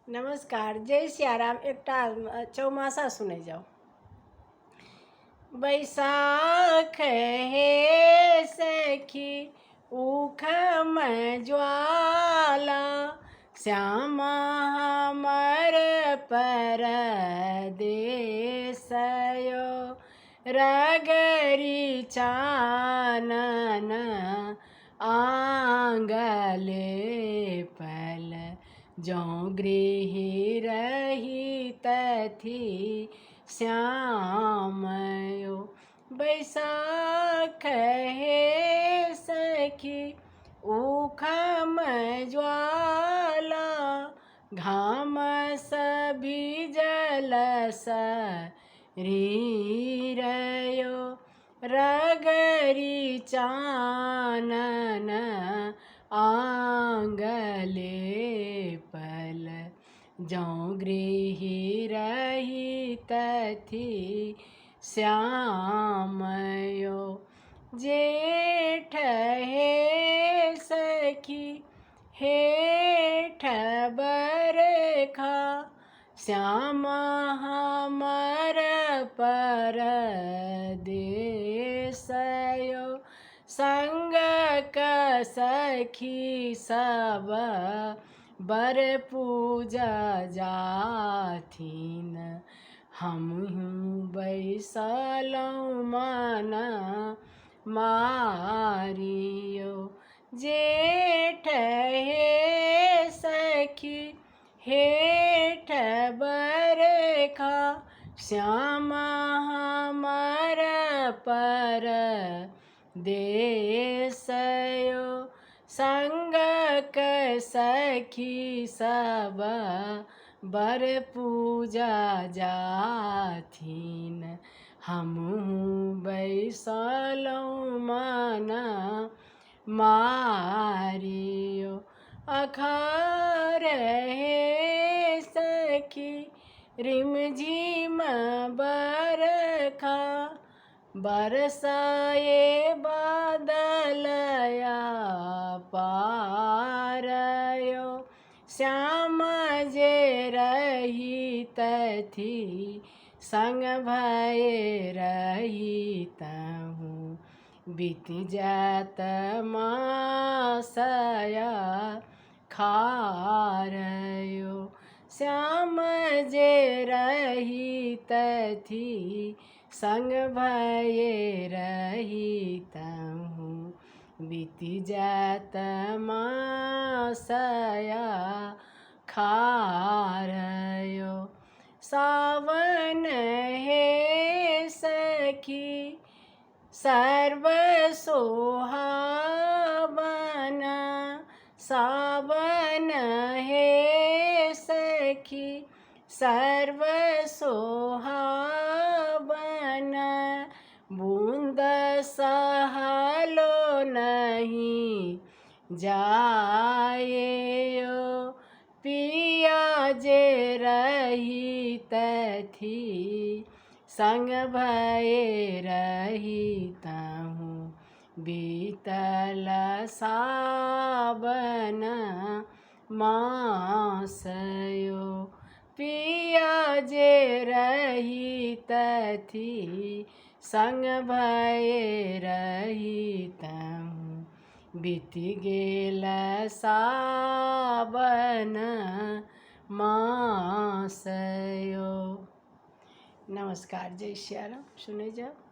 नमस्कार, जय सियाराम। एकटा चौमासा सुने जाओ। बैसाख हे सखी उखम ज्वाला, श्यामा हमर परदेसयो, रगरी चानन आंगले पल, जौं गृह रही तथी श्यामयो। बैसाख हे सखी उखम ज्वाला, घामस भिजल शरीरयो, रगरी चानन आंगले पल, जौं गृह रही तथी श्यामयो। जेठ हे सखी हेठ बरखा, श्यामा हमर परदेसयो, संग सखी सब बर पूजा जाथिन, हमहूँ बैसलहुँ मन मारियो। जेठ हे सखी हेठ बरखा, श्यामा हमर परदेसयो, संग सखी सब बर पूजा जाथिन, हमहूँ बैसलहुँ मन मारियो। अखार हे सखी रिमझिम बरखा, बरसाए बादलया पारयो, श्यामा जे रही तथी संग भये रहितहूँ, बीत जात मासया खारयो, श्यामा जे रही तथी संग भये रहितहूँ, बीत जात मासया खारयो। सावन हे सखी सर्व सोहावन, सावन हे सखी सर्व सोहावन, बूंद सहलो नहीं जाएयो, पिया जे रही तथी संग भये रहितहूँ, बीतल सावन मासयो, पिया जे रही तथी संग भये रहितहूँ, बीत गेल सावन मासयो। नमस्कार, जय सियाराम। सुने जाओ।